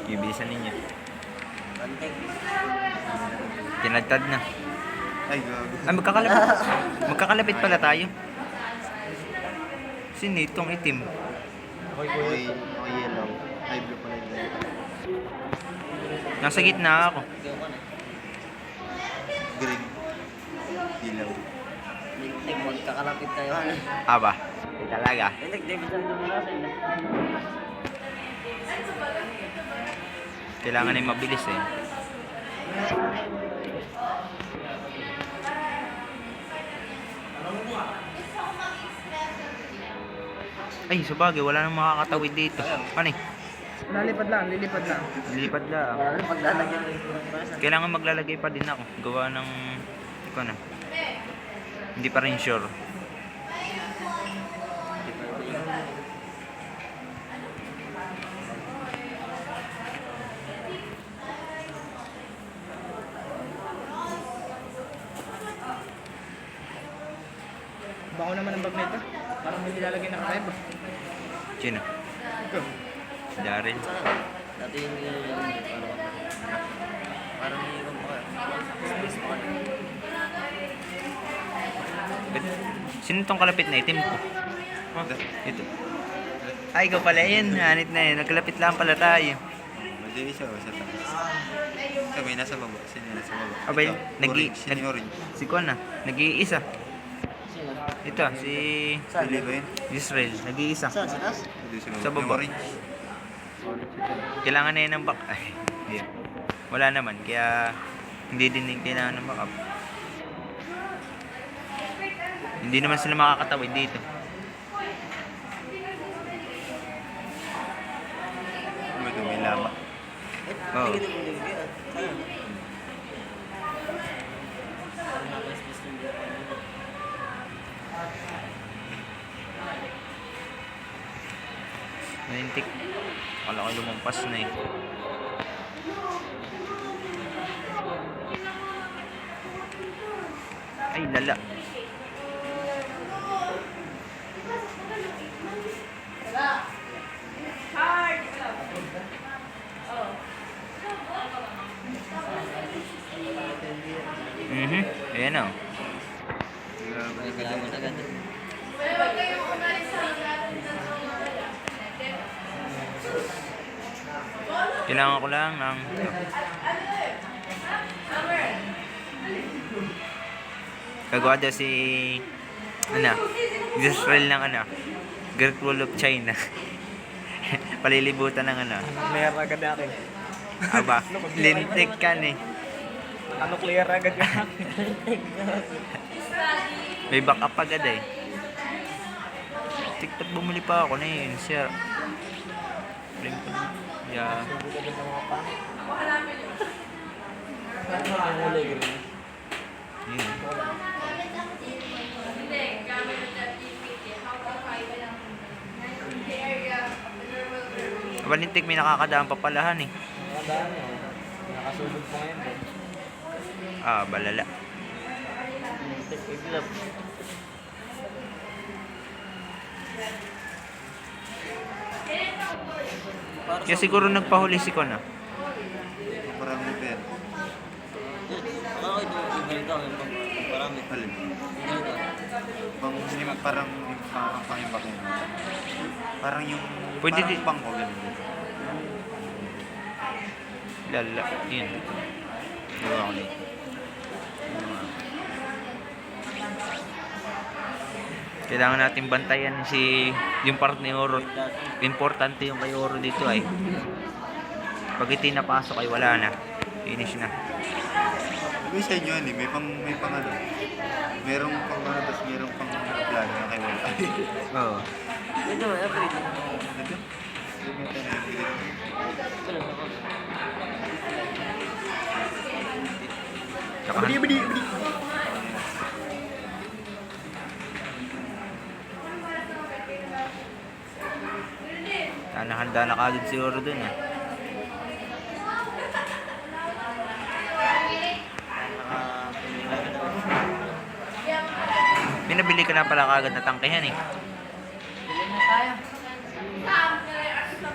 Ibisan ninyo. Kontek. Tinadtad na. Ay, gago. Ay, magkakalapit. Magkakalapit pala tayo. Sino itong itim? Okay, yellow. Ay, blue pala yung light. Nasa gitna ako. Ikaw ka na. Green. Dilaw. Lintik, magkakalapit tayo. Aba. Hindi talaga. Lintik, David ang dumarasan. Kailangan ay mabilis eh. Ay, sabagay, wala nang makakatawid dito. Ano eh? Lalipad lang, lilipad lang. Lilipad lang. Wala na paglalagyan ng dumarasan. Kailangan maglalagay pa din ako. Gawa ng... Ikaw na. Hindi pa rin sure. Bako naman ang bag na ito. Parang may nilalagay na kareb. Sino? Ikaw. Si Daryl. Dati yung parang may ibang pa. Space pa. Sino tong kalapit na itim ko? Oh, ito. Ay, ikaw pala yun. Hanit na yun. Nagkalapit lang pala tayo. Mali siya o sa taas. Kami nasa baba. Sino yung nasa baba? Abay, Ito, orange. Sino yung orange? Si Kwan na. Nag-iisa. Sino? Ito, si Saan? Pili ba yun? Israel. Nag-iisa. Saan? Sa taas? Ito Sa baba. Yung orange. Kailangan na yun ng back. Ay, hindi. Wala naman. Kaya, hindi din kailangan ng backup. Hindi naman sila makakatawid dito. Ano ito? May lama. Oo. Tingin mo din kaya. Saan? Parang naka-space lang dito. Nalintik. Kala ko lumampas na eh. Ay, lala. Ayan o. May kalaban agad. Kailangan ko lang ng... Gagawa daw si... Ano? Israel ng ano? Great Wall of China. Palilibutan ng ano? Clear agad akin. Aba, lintik kan eh. Ano clear agad yan? May backup agad eh. TikTok bumili pa ako na yun, sir. Blink ko na. Yeah. Yun. Aba, lintik may nakakadaan pa palahan eh. Nakadaan yun. Nakasulog pa ngayon eh. Ah, balala. Lintik, iglap. Kaya siguro nagpahuli si Kon ah. Marami pa yan. Akala ko ito, ganito ang parami. Alin? Ganito. Parang ang pangimbak yun. Parang yung... Pwede parang di- pang ko ganun. Lala. Yun. Gawa ko na. Kailangan natin bantayan si yung part ni Oro. Importante yung kay Oro dito ay. Pag iti napasok ay wala na. Finish na. Sabi sa inyo yan eh, may pang ano. Merong pang ano, tapos merong pang plano na kayo wala. Oo. Ito, upgrade. Ito? Yung ito na yung green. Ito lang ako. Tsaka Bidi, bidi, bidi. handa na kagad si Oro dun eh. May nabili ka na pala kagad na tangkehan eh.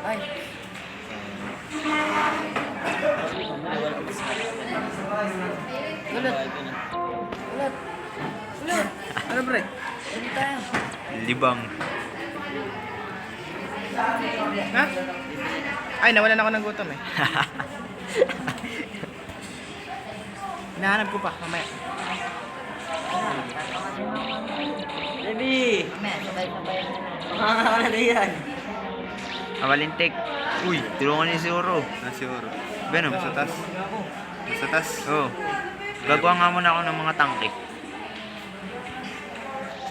Ay. Bayad ka na. Ano pre? Libang. Ha? Ay, nawalan ako ng gutom eh. Hinahanap ko pa, mamaya. Baby! Makakakala na yan. Malintik. Uy, tulungan niyo si Oro. Siguro. Venom. Sa taas. Sa taas. Oo. Gagawa nga muna ako ng mga tangke.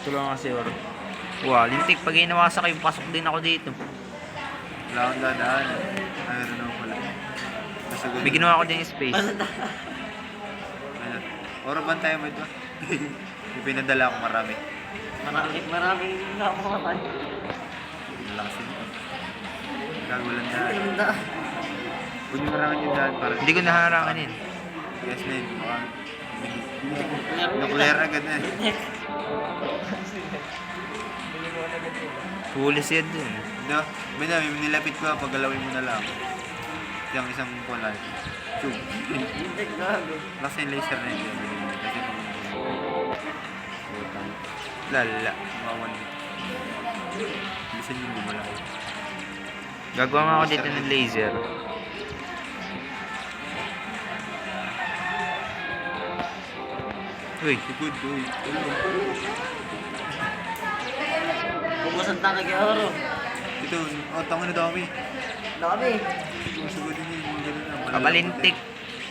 Tulungan si Oro. Wow, lintik. Pag inawasa kayo, pasok din ako dito. Wala akong dadaan. Ayun na pala. Nasagod. May ginawa ko din yung space. Ano? Oro bantay mo ito. May pinadala ako marami. Maraming nga ako matay. Malakas ito. Gagulan na. Ganda. Huwag niyo marangan yung daan para... Hindi ko naharanganin. Yes na yun. Mukhang... Nuclear agad na eh. Pulis yan dun. Hindi. May nilapit ko paggalawin mo na lang. Yung isang pula. Tube. Hindi gago. Kasi yung laser na yun. Kasi pag... Lala. Mawan. Bilisan yung bumala. Gagawa nga ako dito ng laser. Uy, Good, uy. Pupusan tayo kay Oro. Ito, tango na dami. Dami. Sugod din yung mga ganun na. kabalintik.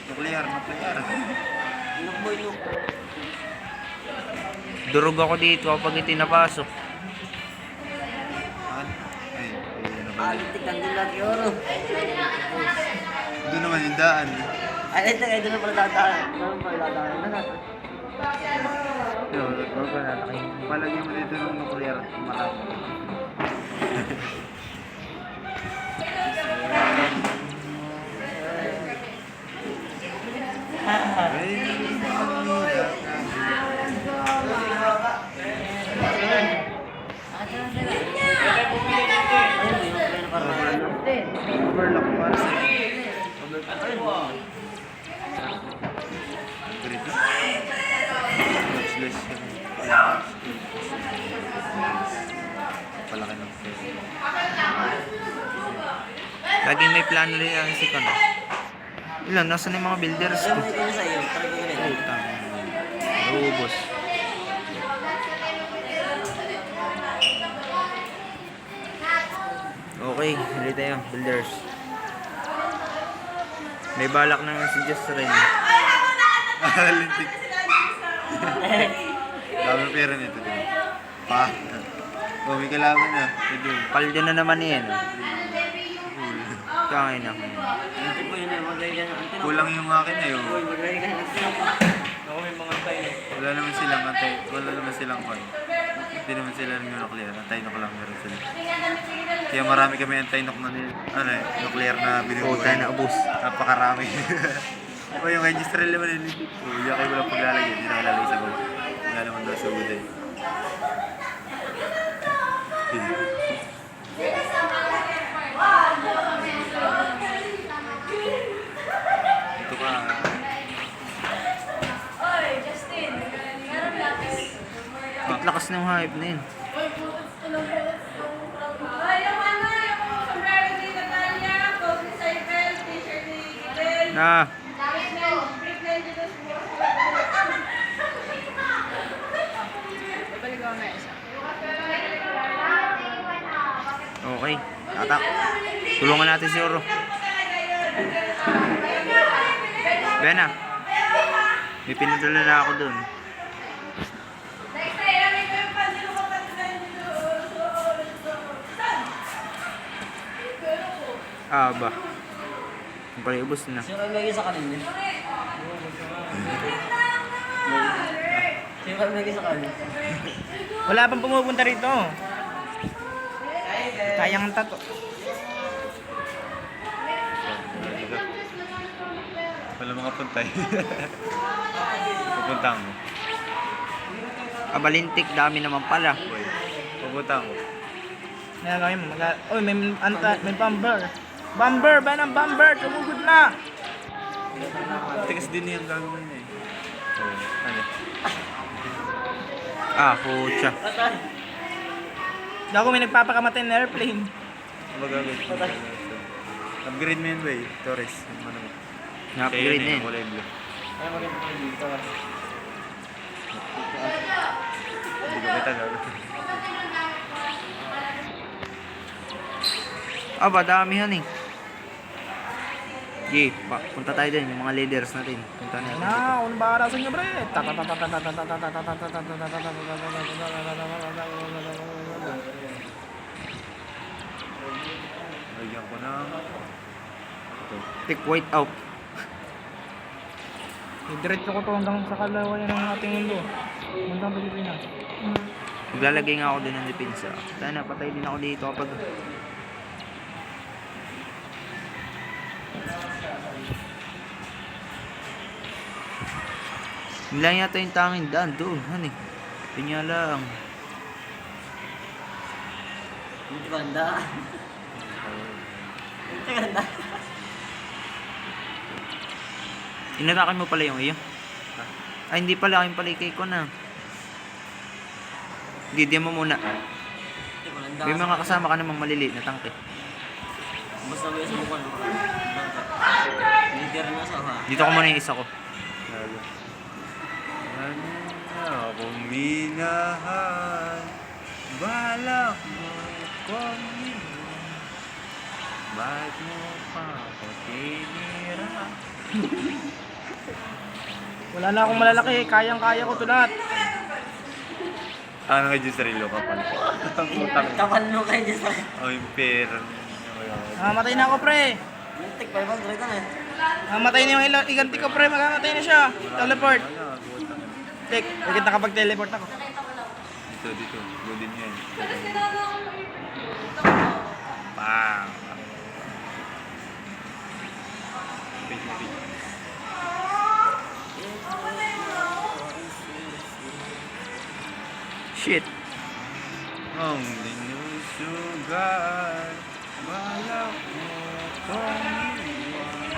Nuclear. Look boy, look. Durog ako dito kapag ito napasok. Ay, ano ba? Alintik ang din lang kay Oro. Doon naman yung daan. Alintik ay doon na pala dadaan. Doon pala dadaan na natin. Palagyan mo dito ng nuclear at marami. Overlock para sa ganito. Useless yun. Palaki ng pera. Laging may plano rin ang si Kono. Ilan, nasa na yung mga builders ko? Alam mo ito sa iyo. Try ko ganito. Utang. Naubos. Okay, hali tayo, builders. May balak naman si Just rin. Lintik. Dami pera nito, di ba? Pa. Oh, may kalaban na. Pwede. Paldo na naman yan. Kangin ako. Alintik mo yun eh. Maglagay ka ng antinok. Kulang yung akin eh. Oh. Uy, maglagay ka ng antinok. Ako may mga tayo. Wala naman silang antay. Wala naman silang pan. Hindi naman sila nuclear. Antay-nok lang meron sila. Kaya marami kami antay-nok na nuclear na binubuhay. Puta na ubos. Napakarami. O yung register naman yun. Uy, kayo walang paglalagay. Hindi nakalalagay sa gold. Wala naman daw sa gold eh. Ito ka. Ang lakas ng hype na yun. Na. Okay. Tatak. Tulungan natin si Oro. Bena. May pinadala na ako dun. Ah, ba. Ang pala ubos na. Sino kayo lagi sa kanina? Sino kayo lagi sa kanina? Wala pang pumupunta rito. Sayang ang tato. Wala mga puntay. Pupunta mo. Kabalintik, dami naman pala. Uy, pupunta mo. Nagagawin mo. Uy, may bomber. Bomber! Ba ng bomber? Tumugod na! Tigas din yung gagawin eh. Ano? Ah, putya. Patay. Gago, may nagpapakamatay ng airplane. Magagawin mo. Upgrade mo yun ba eh? Torres. Yung ano mo. Na-upgrade na yun. Kulay blue. Ay, maganda ko dito. Hindi ko kita gagawin. Ah, ba, damihan eh. Sige, punta tayo din, yung mga leaders natin. Punta natin dito. Na, kung bahala sa inyo, pre. Lagyan ko ng... Ito. Take white out. Diretso ko to hanggang sa kalawayan ng ating mundo. Hanggang Pilipinas. Maglalagay nga ako doon ng depensa. Sana, patay din ako dito kapag... Yun lang yata yung tanging daan doon, han eh. Pinya lang. Hindi banda. Hindi ganda. Inatakan mo pala yung iyo? Ay, hindi pala. Yung pala ikay ko na. Didiyan mo muna. Hindi malanda. May mga kasama ka namang maliliit na tangke. Basta may isang buwan. Leader na sa ha. Dito ko muna yung isa ko. Lalo. Ano na akong minahal, balak mo kong iwan, bakit mo pa ako tinira? Wala na akong malalaki. Kayang-kaya ko to lahat. Ano nga dyan sarili ko kapal? Kapal mo kayo dyan sa... O yung pera. Mamatay na ako, pre. Muntik 500 na eh. Mamatay na yung iganti ko, pre. Magamatay na siya. Teleport. Wala, buta. Tek, bakit nakapag-teleport ako? Dito. Godin yan. Bang! Page. Shit. Ang dinusugan, balak mo kong iwan.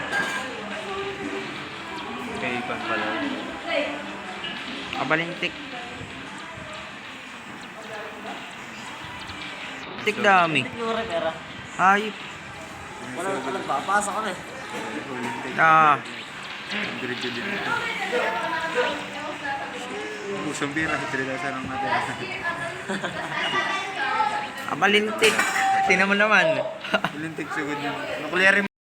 Kay Ipan pala. Kabalintik. Tik dami. Muntik yung pera. Hayop. Walang papasok ka na eh. Ah. Ang diretso din ito. Pusang bira, itrinasan lang natin. Kabalintik. Tingnan mo naman. Ulintik sugod yun. Nuclear